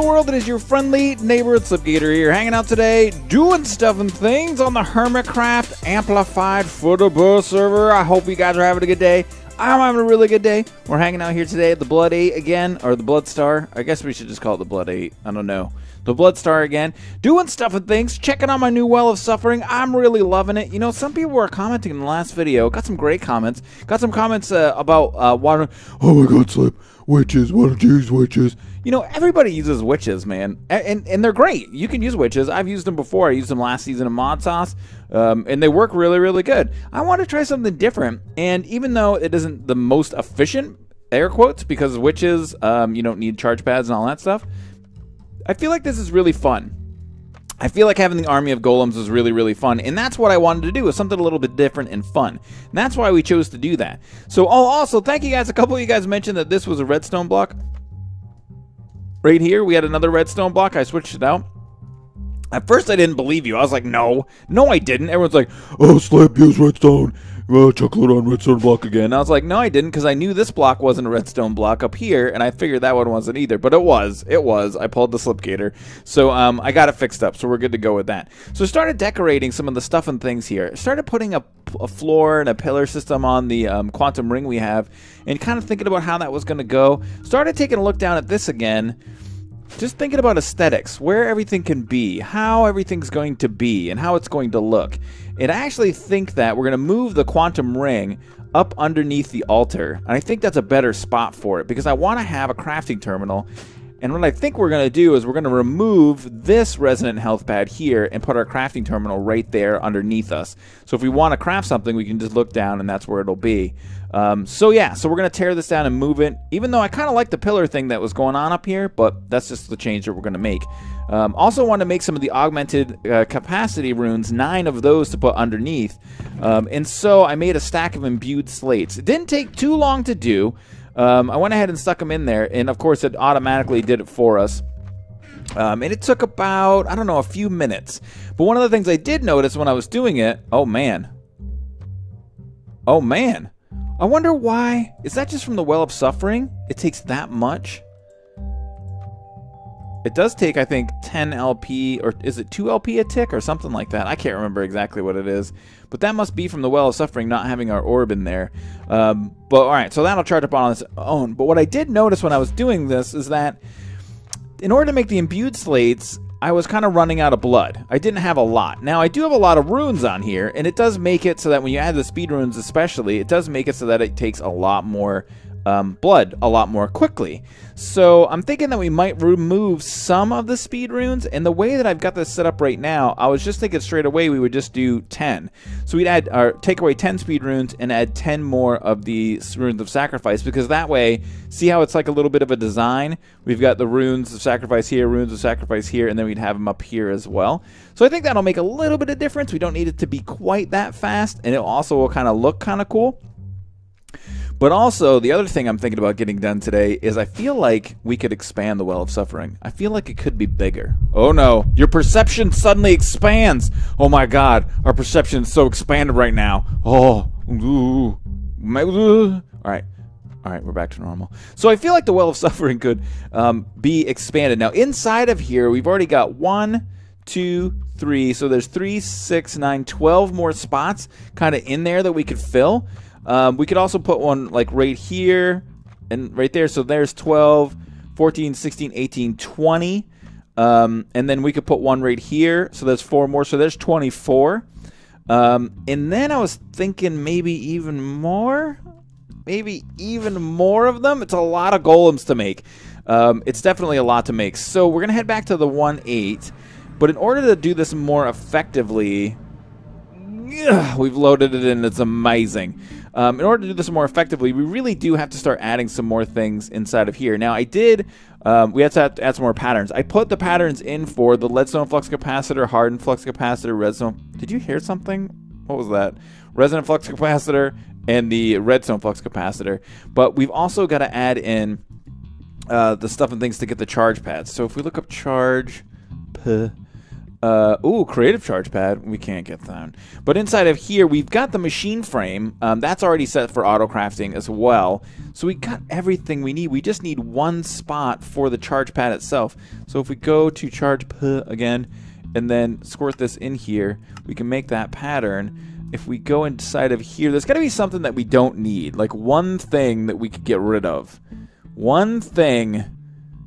the world? It is your friendly neighborhood Slipgator here, hanging out today, doing stuff and things on the Hermitcraft Amplified FTB server. I hope you guys are having a good day. I'm having a really good day. We're hanging out here today at the Blood 8 again, or the Blood Star. I guess we should just call it the Blood 8. I don't know. The Blood Star again. Doing stuff and things, checking out my new Well of Suffering. I'm really loving it. You know, some people were commenting in the last video. Got some great comments. Got some comments about water. Oh my god, Slip. Witches. Why don't you use witches? You know, everybody uses witches, man. And they're great. You can use witches. I've used them before. I used them last season in Mod Sauce. And they work really, really good. I want to try something different. And even though it isn't the most efficient, air quotes, because witches, you don't need charge pads and all that stuff, I feel like this is really fun. I feel like having the army of golems is really, really fun, and that's what I wanted to do, was something a little bit different and fun. And that's why we chose to do that. So, also, thank you guys. A couple of you guys mentioned that this was a redstone block. Right here, we had another redstone block. I switched it out. At first, I didn't believe you. I was like, no, I didn't. Everyone's like, oh, Slip, use redstone. Chocolate on redstone block again. And I was like, no, I didn't, because I knew this block wasn't a redstone block up here, and I figured that one wasn't either. But it was. I pulled the Slipgator. So I got it fixed up, so we're good to go with that. So I started decorating some of the stuff and things here. Started putting a floor and a pillar system on the quantum ring we have, and kind of thinking about how that was going to go. Started taking a look down at this again. Just thinking about aesthetics, where everything can be, how everything's going to be, and how it's going to look. And I actually think that we're going to move the quantum ring up underneath the altar. And I think that's a better spot for it, because I want to have a crafting terminal. And what I think we're going to do is we're going to remove this resonant health pad here and put our crafting terminal right there underneath us. So if we want to craft something, we can just look down and that's where it'll be. So yeah, so we're going to tear this down and move it, even though I kind of like the pillar thing that was going on up here, but that's just the change that we're going to make. Also want to make some of the augmented capacity runes, 9 of those to put underneath. And so I made a stack of imbued slates. It didn't take too long to do. I went ahead and stuck them in there, and of course it automatically did it for us. And it took about, I don't know, a few minutes. But one of the things I did notice when I was doing it, oh man. I wonder why. Is that just from the Well of Suffering? It takes that much? It does take, I think, 10 LP, or is it 2 LP a tick or something like that? I can't remember exactly what it is. But that must be from the Well of Suffering not having our orb in there. But alright, so that'll charge up on its own. But what I did notice when I was doing this is that in order to make the imbued slates, I was kind of running out of blood. I didn't have a lot. Now, I do have a lot of runes on here, and it does make it so that when you add the speed runes especially, it does make it so that it takes a lot more blood a lot more quickly. So I'm thinking that we might remove some of the speed runes, and the way that I've got this set up right now, I was just thinking straight away we would just do 10. So we'd add, or take away 10 speed runes and add 10 more of the runes of sacrifice, because that way, see how it's like a little bit of a design? We've got the runes of sacrifice here, runes of sacrifice here, and then we'd have them up here as well. So I think that'll make a little bit of difference. We don't need it to be quite that fast, and it also will kind of look kind of cool. But also, the other thing I'm thinking about getting done today is I feel like we could expand the Well of Suffering. I feel like it could be bigger. Oh no, your perception suddenly expands. Oh my god, our perception is so expanded right now. Oh, Alright, we're back to normal. So I feel like the Well of Suffering could be expanded. Now, inside of here, we've already got 1, 2, 3. So there's 3, 6, 9, 12 more spots kind of in there that we could fill. We could also put one like right here and right there. So there's 12, 14, 16, 18, 20. And then we could put one right here. So there's 4 more. So there's 24. And then I was thinking maybe even more. Maybe even more of them. It's a lot of golems to make. It's definitely a lot to make. So we're going to head back to the 1.8. But in order to do this more effectively, we've loaded it in. It's amazing. In order to do this more effectively, we really do have to start adding some more things inside of here. Now, I did, we had to add some more patterns. I put the patterns in for the leadstone flux capacitor, hardened flux capacitor, redstone. Did you hear something? What was that? Resonant flux capacitor and the redstone flux capacitor. But we've also got to add in the stuff and things to get the charge pads. So if we look up charge, Ooh, creative charge pad. We can't get that. But inside of here, we've got the machine frame. That's already set for auto crafting as well. So we got everything we need. We just need one spot for the charge pad itself. So if we go to charge P again, and then squirt this in here, we can make that pattern. If we go inside of here, there's got to be something that we don't need. Like one thing that we could get rid of. One thing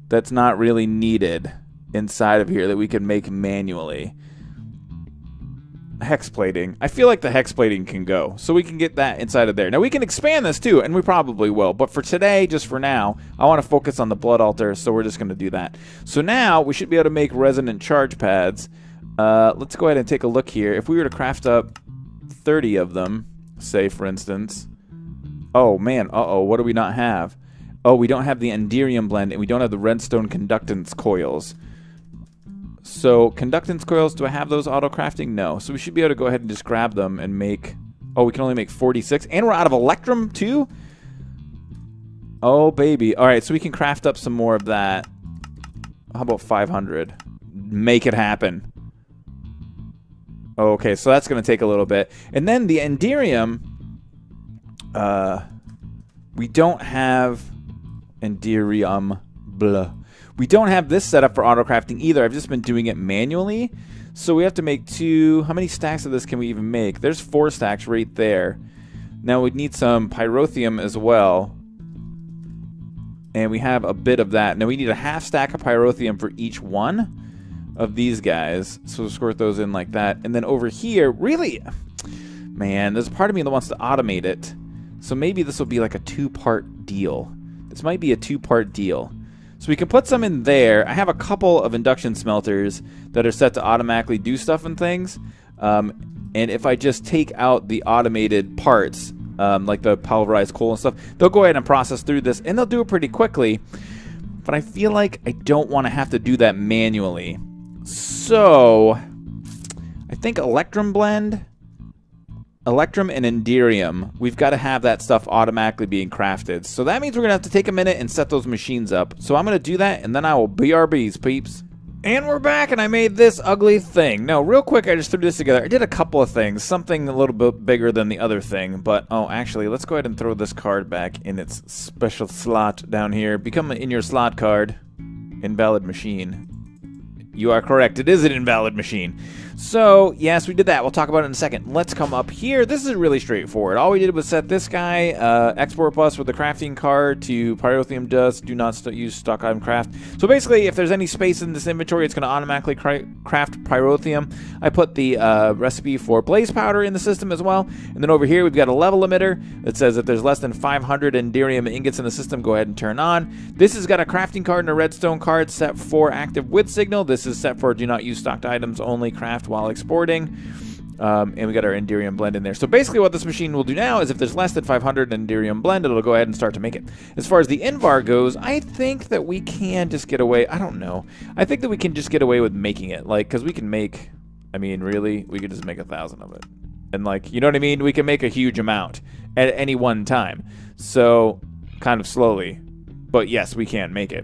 that's not really needed inside of here that we can make manually. Hex plating. I feel like the hex plating can go, so we can get that inside of there. Now we can expand this too, and we probably will, but for today, just for now, I want to focus on the blood altar, so we're just going to do that. So now we should be able to make resonant charge pads. Let's go ahead and take a look here. If we were to craft up 30 of them, say for instance, oh man, what do we not have? Oh, we don't have the Enderium blend, and we don't have the Redstone Conductance Coils. So, Conductance Coils, do I have those auto-crafting? No. So we should be able to go ahead and just grab them and make... Oh, we can only make 46. And we're out of Electrum, too? Oh, baby. Alright, so we can craft up some more of that. How about 500? Make it happen. Okay, so that's going to take a little bit. And then the Enderium... we don't have... Enderium... Blah. We don't have this set up for auto crafting either. I've just been doing it manually. So we have to make 2. How many stacks of this can we even make? There's 4 stacks right there. Now we need some pyrotheum as well. And we have a bit of that. Now we need a half stack of pyrotheum for each one of these guys. So we'll squirt those in like that. And then over here, really, man, there's a part of me that wants to automate it. So maybe this will be like a 2-part deal. This might be a 2-part deal. So we can put some in there. I have a couple of induction smelters that are set to automatically do stuff and things. And if I just take out the automated parts, like the pulverized coal and stuff, they'll go ahead and process through this, and they'll do it pretty quickly. But I feel like I don't want to have to do that manually. So I think Electrum blend... Electrum and Enderium, we've got to have that stuff automatically being crafted. So that means we're going to have to take a minute and set those machines up. So I'm going to do that, and then I will BRBs, peeps. And we're back, and I made this ugly thing. No, real quick, I just threw this together. I did a couple of things, something a little bit bigger than the other thing. But, oh, actually, let's go ahead and throw this card back in its special slot down here. Become an in-your-slot card. Invalid machine. You are correct. It is an invalid machine. So, yes, we did that. We'll talk about it in a second. Let's come up here. This is really straightforward. All we did was set this guy, export bus with the crafting card to pyrotheum dust. Do not use stock item craft. So basically, if there's any space in this inventory, it's going to automatically craft pyrotheum. I put the recipe for blaze powder in the system as well. And then over here, we've got a level emitter that says if there's less than 500 Enderium ingots in the system, go ahead and turn on. This has got a crafting card and a redstone card set for active with signal. This is set for do not use stocked items, only craft while exporting. And we got our Enderium blend in there. So basically what this machine will do now is if there's less than 500 Enderium blend, it'll go ahead and start to make it. As far as the Invar goes, I think that we can just get away, I don't know. I think that we can just get away with making it. Like, because we can make, I mean, really, we could just make 1,000 of it. And like, you know what I mean? We can make a huge amount at any one time. So, kind of slowly. But yes, we can make it.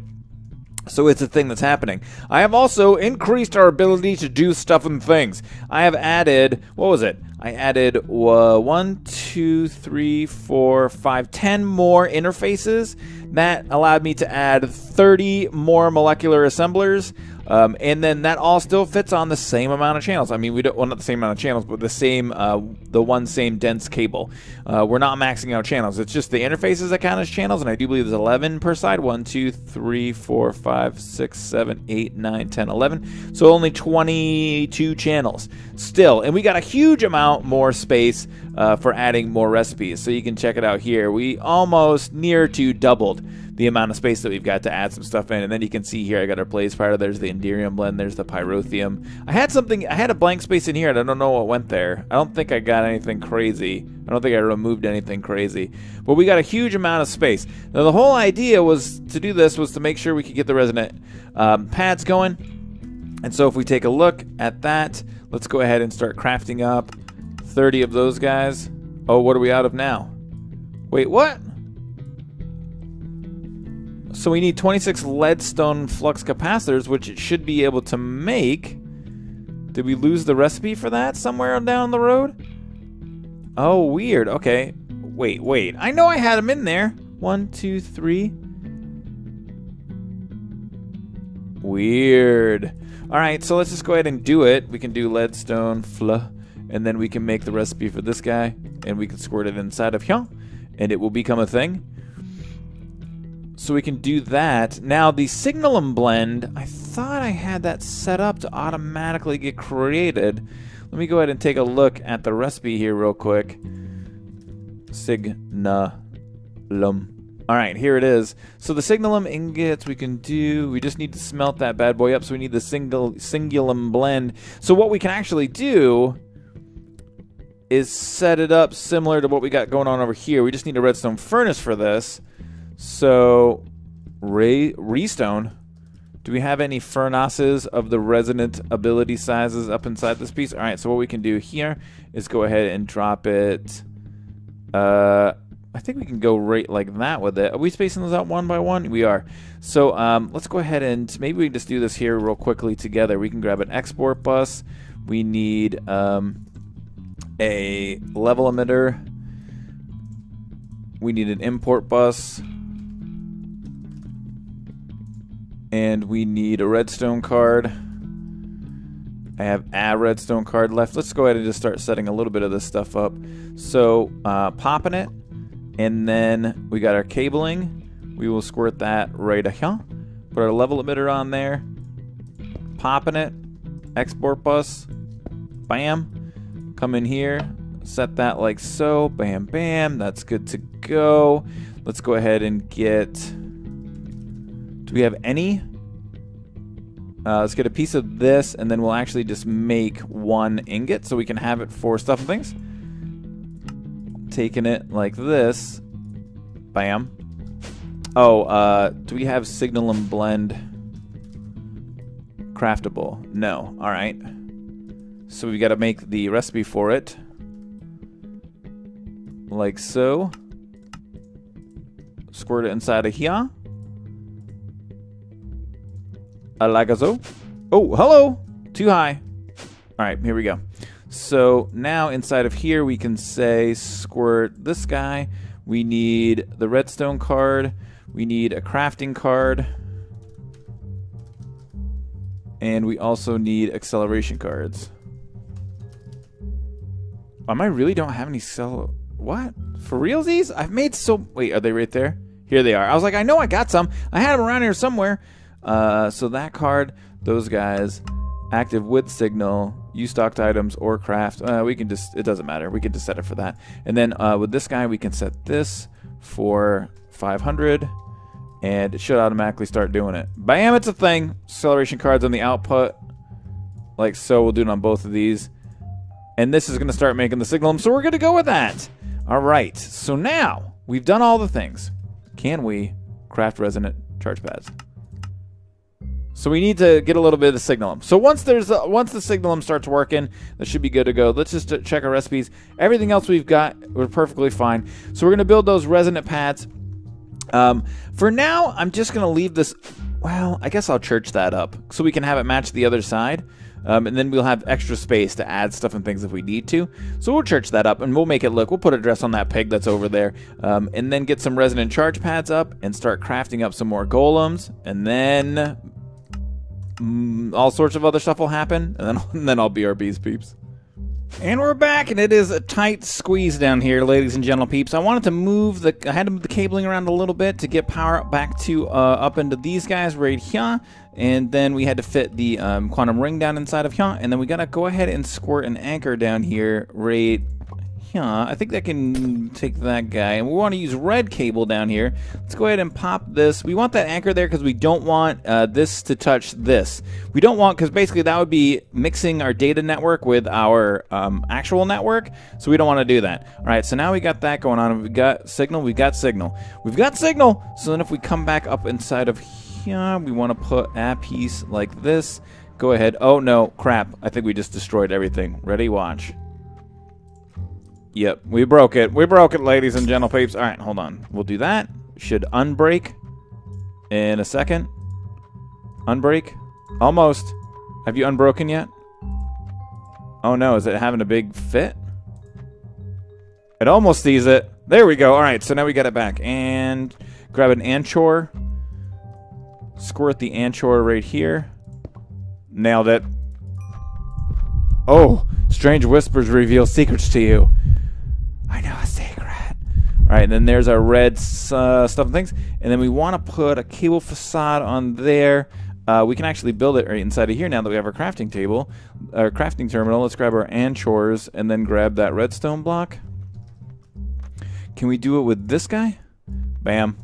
So it's a thing that's happening. I have also increased our ability to do stuff and things. I have added, what was it? I added 1, 2, 3, 4, 5, 10 more interfaces. That allowed me to add 30 more molecular assemblers. And then that all still fits on the same amount of channels. I mean, we don't, well, not the same amount of channels, but the same, the one same dense cable. We're not maxing out channels. It's just the interfaces that count as channels, and I do believe there's 11 per side. 1, 2, 3, 4, 5, 6, 7, 8, 9, 10, 11. So only 22 channels still. And we got a huge amount more space for adding more recipes. So you can check it out here. We almost near to doubled the amount of space that we've got to add some stuff in. And then you can see here, I got our blaze powder, there's the Enderium blend, there's the pyrotheum. I had a blank space in here, and I don't know what went there. I don't think I got anything crazy. I don't think I removed anything crazy. But we got a huge amount of space. Now the whole idea was to do this was to make sure we could get the resonant pads going. And so if we take a look at that, let's go ahead and start crafting up 30 of those guys. Oh, what are we out of now? Wait, what? So we need 26 leadstone flux capacitors, which it should be able to make. Did we lose the recipe for that somewhere down the road? Oh, weird. Okay. Wait. I know I had them in there. 1, 2, 3. Weird. All right, so let's just go ahead and do it. We can do leadstone, and then we can make the recipe for this guy, and we can squirt it inside of here, and it will become a thing. So we can do that. Now, the signalum blend, I thought I had that set up to automatically get created. Let me go ahead and take a look at the recipe here real quick. Signalum. All right, here it is. So the signalum ingots we just need to smelt that bad boy up. So we need the singulum blend. So what we can actually do is set it up similar to what we got going on over here. We just need a redstone furnace for this. So, restone. Do we have any furnaces of the resonant ability sizes up inside this piece? All right, so what we can do here is go ahead and drop it. I think we can go right like that with it. Are we spacing those out one by one? We are. So, let's go ahead and maybe we can just do this here real quickly together. We can grab an export bus. We need a level emitter. We need an import bus. And we need a redstone card. I have a redstone card left. Let's go ahead and just start setting a little bit of this stuff up. So, popping it. And then we got our cabling. We will squirt that right here. Put our level emitter on there. Popping it. Export bus. Bam. Come in here. Set that like so. Bam, bam. That's good to go. Let's go ahead and get... Do we have any? Let's get a piece of this, and then we'll actually just make one ingot so we can have it for stuff and things. Taking it like this. Bam. Oh, do we have signalum blend craftable? No. All right. So we got to make the recipe for it. Like so. Squirt it inside of here. Like so. Oh, hello. Too high. All right, here we go. So now inside of here we can say squirt this guy. We need the redstone card. We need a crafting card. And we also need acceleration cards. I really don't have any what? For realsies? I've made so... Wait, are they right there? Here they are. I was like, I know I got some. I had them around here somewhere. So that card, those guys, active with signal, use stocked items or craft. We can just, it doesn't matter. We can just set it for that. And then with this guy, we can set this for 500 and it should automatically start doing it. Bam, it's a thing. Acceleration cards on the output. Like so, we'll do it on both of these. And this is going to start making the signal, so we're going to go with that. All right, so now we've done all the things. Can we craft resonant charge pads? So we need to get a little bit of the signalum. So once the signalum starts working, that should be good to go. Let's just check our recipes. Everything else we've got, we're perfectly fine. So we're going to build those resonant pads. For now, I'm just going to leave this. Well, I guess I'll church that up so we can have it match the other side. And then we'll have extra space to add stuff and things if we need to. So we'll church that up and we'll make it look. We'll put a dress on that pig that's over there. And then get some resonant charge pads up and start crafting up some more golems. And then all sorts of other stuff will happen. And then I'll BRBs, peeps. And we're back, and it is a tight squeeze down here, ladies and gentle peeps. I wanted to move I had to move the cabling around a little bit to get power back to up into these guys right here. And then we had to fit the quantum ring down inside of here. And then we got to go ahead and squirt an anchor down here right here. I think that can take that guy. And we want to use red cable down here. Let's go ahead and pop this. We want that anchor there because we don't want this to touch this. We don't want, because basically that would be mixing our data network with our actual network. So we don't want to do that. All right, so now we got that going on. We've got signal. We've got signal. We've got signal. So then if we come back up inside of here, we want to put a piece like this. Go ahead. Oh, no. Crap. I think we just destroyed everything. Ready? Watch. Yep, we broke it. We broke it, ladies and gentle peeps. All right, hold on. We'll do that. Should unbreak in a second. Unbreak. Almost. Have you unbroken yet? Oh no, is it having a big fit? It almost sees it. There we go. All right, so now we got it back. And grab an anchor. Squirt the anchor right here. Nailed it. Oh, strange whispers reveal secrets to you. I know a secret. All right, and then there's our red stuff and things. And then we want to put a cable facade on there. We can actually build it right inside of here now that we have our crafting table, our crafting terminal. Let's grab our anchors and then grab that redstone block. Can we do it with this guy? Bam.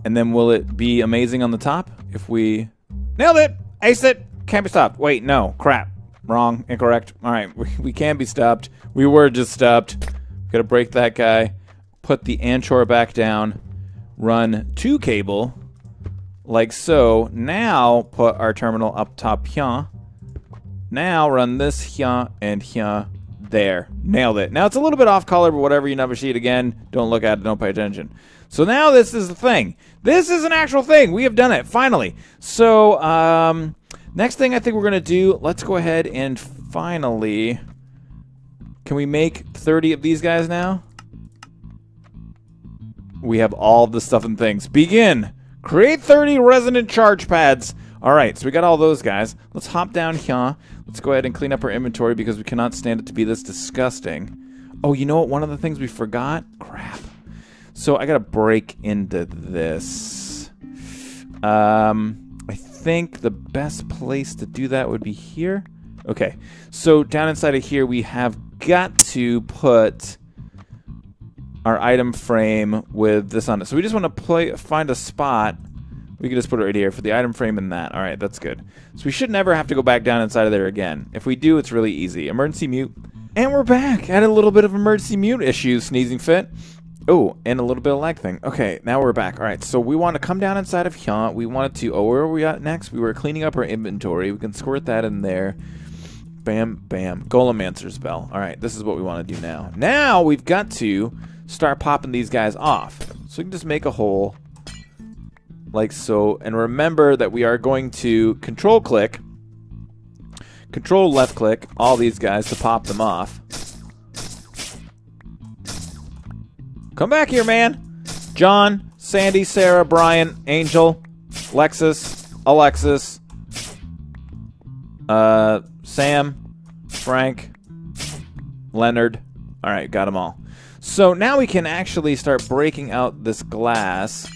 And then will it be amazing on the top if we... Nailed it! Aced it! Can't be stopped. Wait, no. Crap. Wrong. Incorrect. All right, we can be stopped. We were just stopped. Gotta break that guy. Put the anchor back down. Run 2 cable. Like so. Now put our terminal up top here. Now run this here and here. There. Nailed it. Now it's a little bit off color, but whatever, you never see it again. Don't look at it, don't pay attention. So now this is the thing. This is an actual thing. We have done it, finally. So, next thing I think we're going to do, let's go ahead and finally... Can we make 30 of these guys now? We have all the stuff and things. Begin! Create 30 resonant charge pads. Alright, so we got all those guys. Let's hop down here. Let's go ahead and clean up our inventory because we cannot stand it to be this disgusting. Oh, you know what? One of the things we forgot? Crap. So I gotta break into this. I think the best place to do that would be here. Okay, so down inside of here we have got to put our item frame with this on it. So we just want to find a spot. We can just put it right here for the item frame and that. All right, that's good. So we should never have to go back down inside of there again. If we do, it's really easy. Emergency mute. And we're back. Had a little bit of emergency mute issues, sneezing fit. Oh, and a little bit of lag thing. Okay, now we're back. All right, so we want to come down inside of here. We wanted to, where were we at next? We were cleaning up our inventory. We can squirt that in there. Bam, bam. Golemancer's bell. All right, this is what we want to do now. Now we've got to start popping these guys off. So we can just make a hole like so. And remember that we are going to control click, control left click all these guys to pop them off. Come back here, man. John, Sandy, Sarah, Brian, Angel, Lexus, Alexis, Sam, Frank, Leonard. All right, got them all. So now we can actually start breaking out this glass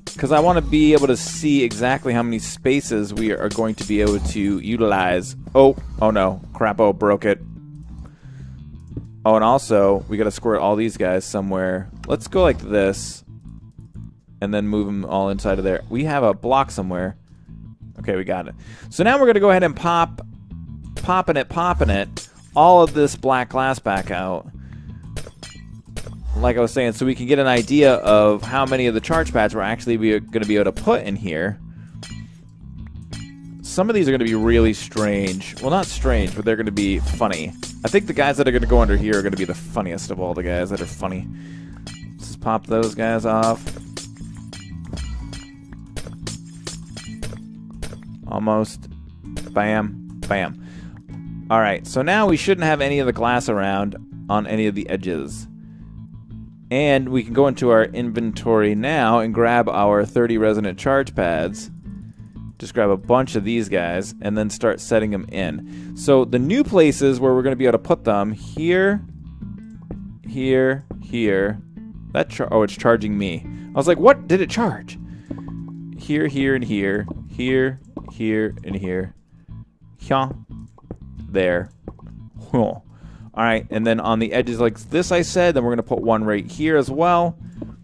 because I want to be able to see exactly how many spaces we are going to be able to utilize. Oh no, crap, oh, broke it. Oh, and also, we gotta squirt all these guys somewhere. Let's go like this, and then move them all inside of there. We have a block somewhere. Okay, we got it. So now we're gonna go ahead and popping it, all of this black glass back out. Like I was saying, so we can get an idea of how many of the charge pads we're actually gonna be able to put in here. Some of these are going to be really strange. Well, not strange, but they're going to be funny. I think the guys that are going to go under here are going to be the funniest of all the guys that are funny. Let's just pop those guys off. Almost. Bam. Bam. Alright, so now we shouldn't have any of the glass around on any of the edges. And we can go into our inventory now and grab our 30 resonant charge pads. Just grab a bunch of these guys and then start setting them in. So the new places where we're going to be able to put them here, here, here. Oh, it's charging me. I was like, what did it charge? Here, here, and here. Here, here, and here. Here. There. All right, and then on the edges like this I said, then we're going to put one right here as well.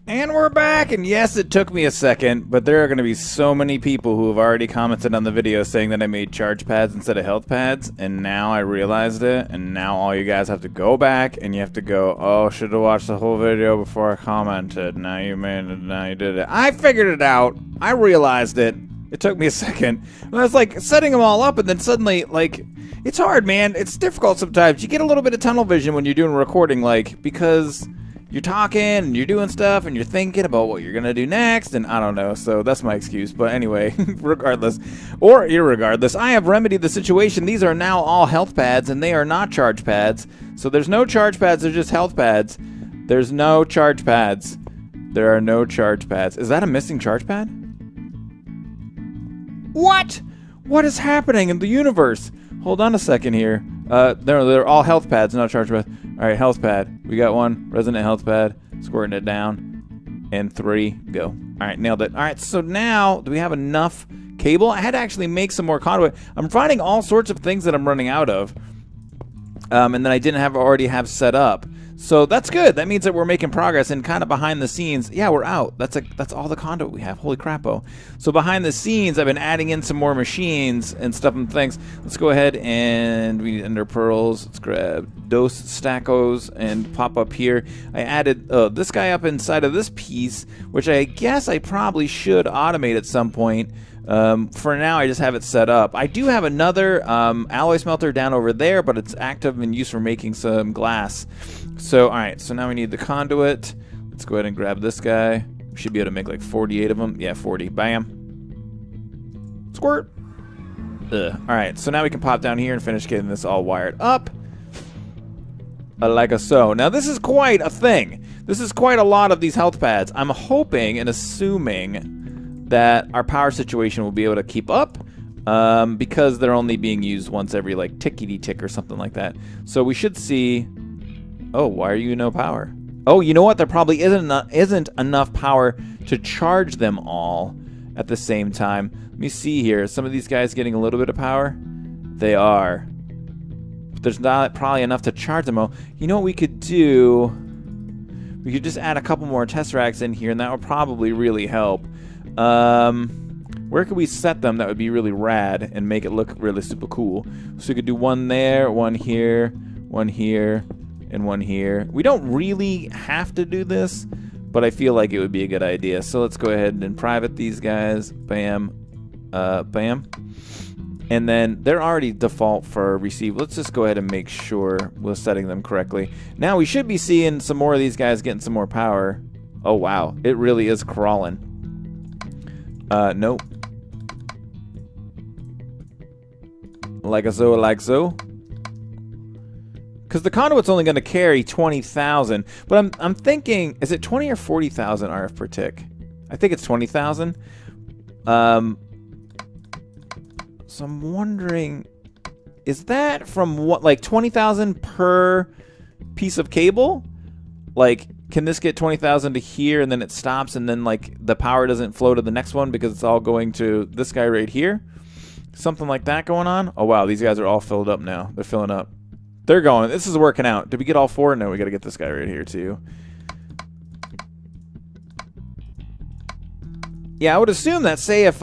And we're back, and yes, it took me a second, but there are going to be so many people who have already commented on the video saying that I made charge pads instead of health pads, and now I realized it, and now all you guys have to go back, and you have to go, oh, should have watched the whole video before I commented. Now you made it, now you did it. I figured it out. I realized it. It took me a second. I was like setting them all up, and then suddenly, like, it's hard, man. It's difficult sometimes. You get a little bit of tunnel vision when you're doing recording, like, because you're talking and you're doing stuff and you're thinking about what you're gonna do next, and I don't know. So that's my excuse. But anyway, regardless or irregardless, I have remedied the situation. These are now all health pads, and they are not charge pads. So there's no charge pads. They're just health pads. There's no charge pads. There are no charge pads. Is that a missing charge pad? What? What is happening in the universe? Hold on a second here. They're all health pads, not charge pads. All right, health pad. We got one. Resonant health pad. Squirting it down. And 3, go. All right, nailed it. All right, so now, do we have enough cable? I had to actually make some more conduit. I'm finding all sorts of things that I'm running out of. And then I didn't already have set up. So that's good. That means that we're making progress, and kind of behind the scenes, yeah, we're out. That's all the conduit we have. Holy crapo. So behind the scenes, I've been adding in some more machines and stuff and things. Let's go ahead and we need ender pearls. Let's grab those stackos and pop up here. I added this guy up inside of this piece, which I guess I probably should automate at some point. For now, I just have it set up. I do have another alloy smelter down over there, but it's active and used for making some glass. So, alright, so now we need the conduit. Let's go ahead and grab this guy. We should be able to make like 48 of them. Yeah, 40. Bam. Squirt. Alright, so now we can pop down here and finish getting this all wired up. Like so. Now, this is quite a thing. This is quite a lot of these health pads. I'm hoping and assuming that our power situation will be able to keep up, because they're only being used once every like tickety tick or something like that. So we should see. Oh, why are you no power? Oh, you know what? There probably isn't enough power to charge them all at the same time. Let me see here. Some of these guys getting a little bit of power. They are. But there's not probably enough to charge them all. You know what we could do? We could just add a couple more tesseracts in here, and that would probably really help. Where could we set them that would be really rad and make it look really super cool? So we could do one there, one here, one here, and one here. We don't really have to do this, but I feel like it would be a good idea. So let's go ahead and private these guys. Bam. Bam. And then they're already default for receive. Let's just go ahead and make sure we're setting them correctly. Now we should be seeing some more of these guys getting some more power. Oh, wow. It really is crawling. Nope. Like so. Because the conduit's only going to carry 20,000. But I'm thinking, is it 20 or 40,000 RF per tick? I think it's 20,000. So I'm wondering, is that from what, like 20,000 per piece of cable? Like, can this get 20,000 to here and then it stops and then like the power doesn't flow to the next one because it's all going to this guy right here? Something like that going on? Oh wow, these guys are all filled up now. They're filling up. They're going. This is working out. Did we get all 4? No, we got to get this guy right here too. Yeah, I would assume that, say if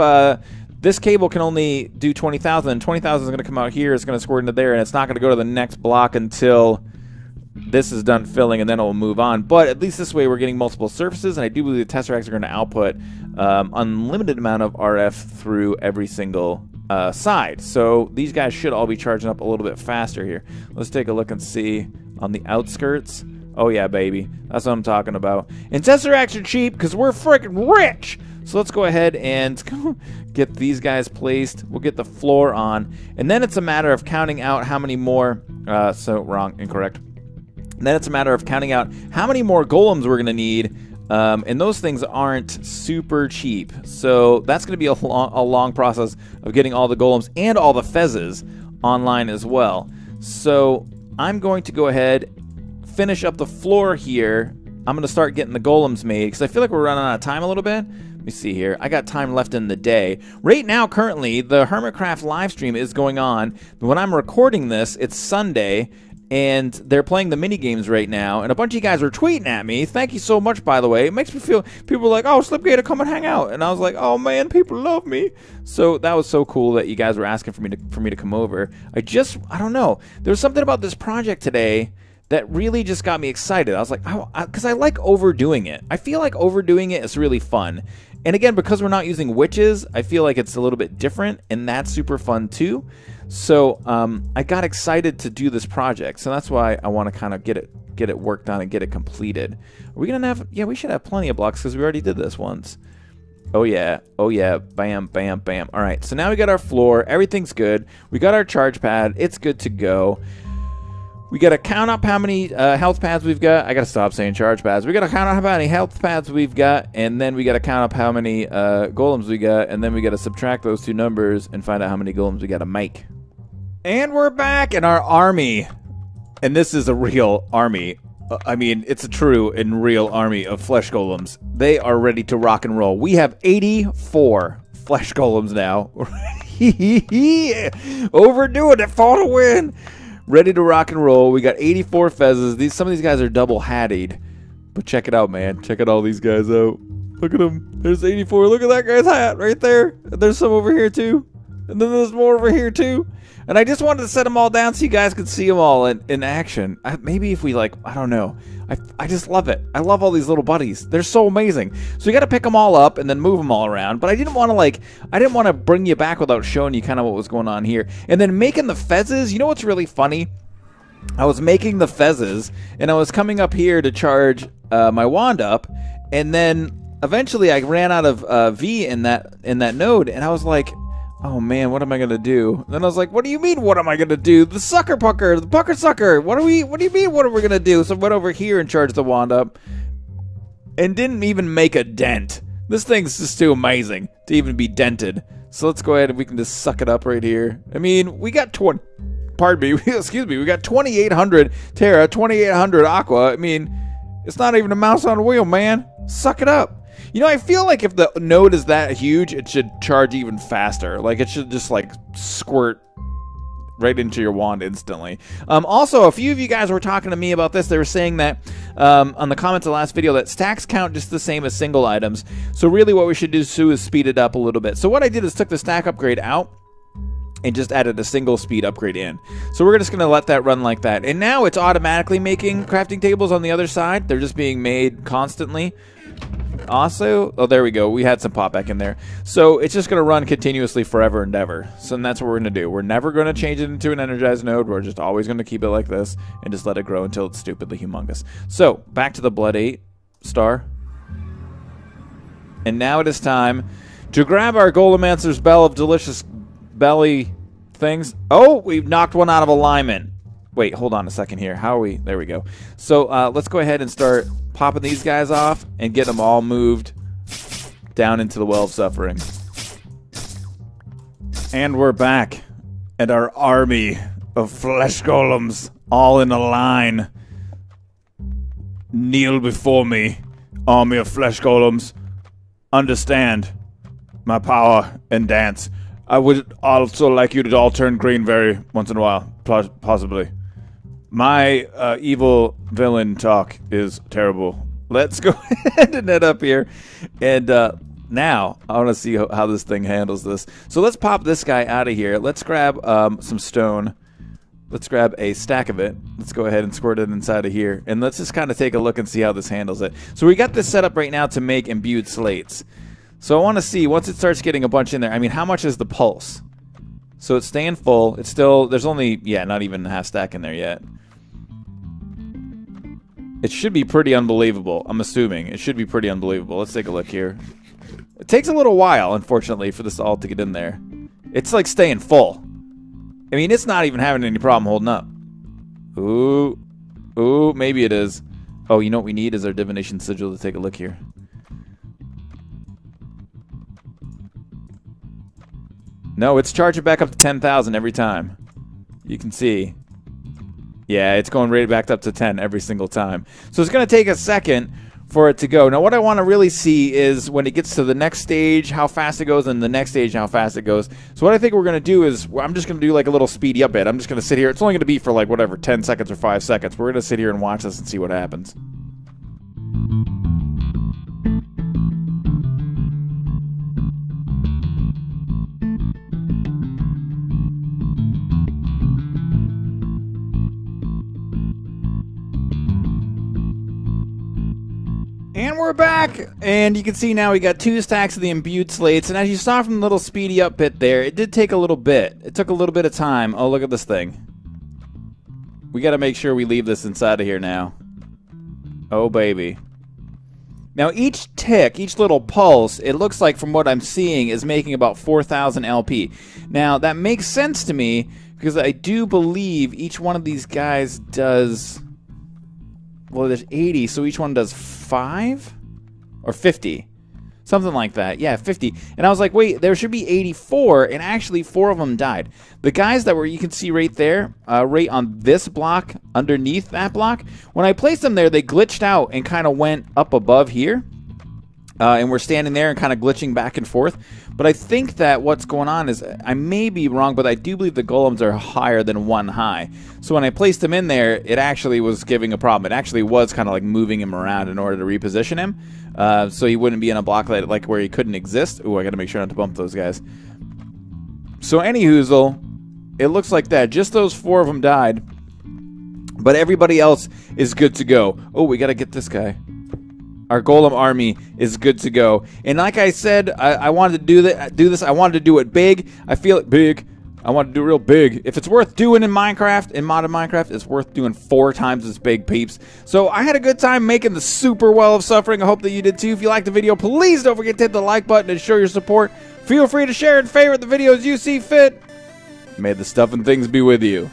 this cable can only do 20,000, 20,000 is going to come out here, it's going to squirt into there, and it's not going to go to the next block until this is done filling, and then it will move on. But at least this way we're getting multiple surfaces, and I do believe the tesseracts are going to output unlimited amount of RF through every single side. So these guys should all be charging up a little bit faster here. Let's take a look and see on the outskirts. Oh yeah, baby. That's what I'm talking about. And tesseracts are cheap because we're freaking rich. So let's go ahead and get these guys placed. We'll get the floor on. And then it's a matter of counting out how many more... incorrect. And then it's a matter of counting out how many more golems we're going to need. And those things aren't super cheap. So that's going to be a long process of getting all the golems and all the fezzes online as well. So I'm going to go ahead, finish up the floor here. I'm going to start getting the golems made because I feel like we're running out of time a little bit. Let me see here. I got time left in the day. Right now, currently, the Hermitcraft live stream is going on. When I'm recording this, it's Sunday. And they're playing the mini games right now, and a bunch of you guys are tweeting at me. Thank you so much, by the way. It makes me feel, people are like, oh, Slipgator, come and hang out. And I was like, oh man, people love me. So that was so cool that you guys were asking for me to come over. I don't know. There was something about this project today that really just got me excited. I was like, because I like overdoing it. I feel like overdoing it is really fun. And again, because we're not using witches, I feel like it's a little bit different, and that's super fun too. So I got excited to do this project, so that's why I want to kind of get get it worked on and get it completed. Are we gonna have? Yeah, we should have plenty of blocks because we already did this once. Oh yeah, bam, bam, bam. All right, so now we got our floor. Everything's good. We got our charge pad. It's good to go. We got to count up how many health pads we've got. I got to stop saying charge pads. We got to count up how many health pads we've got, and then we got to count up how many golems we got, and then we got to subtract those two numbers and find out how many golems we got to make. And we're back in our army. And this is a real army. I mean, it's a true and real army of Flesh Golems. They are ready to rock and roll. We have 84 Flesh Golems now. Overdoing it for the win. Ready to rock and roll. We got 84 fezzes. Some of these guys are double hatted. But check it out, man. Check all these guys out. Look at them. There's 84. Look at that guy's hat right there. There's some over here, too. And then there's more over here, too. And I just wanted to set them all down so you guys could see them all in action. Maybe if we, like, I don't know. I just love it. I love all these little buddies. They're so amazing. So you got to pick them all up and then move them all around. But I didn't want to bring you back without showing you kind of what was going on here. And then making the fezzes. You know what's really funny? I was making the fezzes, and I was coming up here to charge my wand up, and then eventually I ran out of V in that node, and I was like, oh man, what am I gonna do? And then I was like, what do you mean, what am I gonna do? The sucker pucker, the pucker sucker. What do you mean, what are we gonna do? So I went over here and charged the wand up and didn't even make a dent. This thing's just too amazing to even be dented. So let's go ahead and we can just suck it up right here. I mean, we got excuse me, we got 2,800 Terra, 2,800 Aqua. I mean, it's not even a mouse on a wheel, man. Suck it up. You know, I feel like if the node is that huge, it should charge even faster. Like, it should just, like, squirt right into your wand instantly. Also, a few of you guys were talking to me about this. They were saying that on the comments of the last video that stacks count just the same as single items. So really what we should do is speed it up a little bit. So what I did is took the stack upgrade out and just added a single speed upgrade in. So we're just going to let that run like that. And now it's automatically making crafting tables on the other side. They're just being made constantly. Also, oh, there we go. We had some pop back in there. So it's just going to run continuously forever and ever. So that's what we're going to do. We're never going to change it into an energized node. We're just always going to keep it like this and just let it grow until it's stupidly humongous. So back to the Blood 8 star. And now it is time to grab our Golemancer's Bell of Delicious Belly things. Oh, we've knocked one out of alignment. Wait, hold on a second here. How are we? There we go. So let's go ahead and start popping these guys off and get them all moved down into the Well of Suffering. And we're back. And our army of Flesh Golems, all in a line. Kneel before me, army of Flesh Golems. Understand my power and dance. I would also like you to all turn green once in a while, possibly. My evil villain talk is terrible. Let's go ahead and head up here. And now, I want to see how this thing handles this. So let's pop this guy out of here. Let's grab some stone. Let's grab a stack of it. Let's go ahead and squirt it inside of here. And let's just kind of take a look and see how this handles it. So we got this set up right now to make imbued slates. So I want to see, once it starts getting a bunch in there, I mean, how much is the pulse? So it's staying full. It's still, there's only, yeah, not even a half stack in there yet. It should be pretty unbelievable, I'm assuming. It should be pretty unbelievable. Let's take a look here. It takes a little while, unfortunately, for this all to get in there. It's like staying full. I mean, it's not even having any problem holding up. Ooh. Ooh, maybe it is. Oh, you know what we need is our Divination Sigil to take a look here. No, it's charging back up to 10,000 every time. You can see. Yeah, it's going right back up to 10 every single time. So it's going to take a second for it to go. Now, what I want to really see is when it gets to the next stage, how fast it goes, and the next stage, how fast it goes. So what I think we're going to do is, I'm just going to do like a little speedy up bit. I'm just going to sit here. It's only going to be for like, whatever, 10 seconds or 5 seconds. We're going to sit here and watch this and see what happens. And we're back, and you can see now we got 2 stacks of the imbued slates, and as you saw from the little speedy up bit there, it did take a little bit. It took a little bit of time. Oh, look at this thing. We got to make sure we leave this inside of here now. Oh, baby. Now, each tick, each little pulse, it looks like from what I'm seeing is making about 4,000 LP. Now, that makes sense to me because I do believe each one of these guys does... Well, there's 80, so each one does 5? Or 50? Something like that. Yeah, 50. And I was like, wait, there should be 84, and actually 4 of them died. The guys that were, you can see right there, right on this block, underneath that block, when I placed them there, they glitched out and kind of went up above here. And we're standing there and kind of glitching back and forth. But I think that what's going on is, I may be wrong, but I do believe the golems are higher than 1 high. So when I placed him in there, it actually was giving a problem. It actually was kind of like moving him around in order to reposition him. So he wouldn't be in a block like where he couldn't exist. Ooh, I got to make sure not to bump those guys. So anyhoozle, it looks like that. Just those 4 of them died. But everybody else is good to go. Oh, we got to get this guy. Our golem army is good to go. And like I said, I wanted to do this. I wanted to do it big. I feel it big. I want to do it real big. If it's worth doing in Minecraft, in modded Minecraft, it's worth doing 4 times as big, peeps. So I had a good time making the super well of suffering. I hope that you did too. If you liked the video, please don't forget to hit the like button and show your support. Feel free to share and favorite the videos you see fit. May the stuff and things be with you.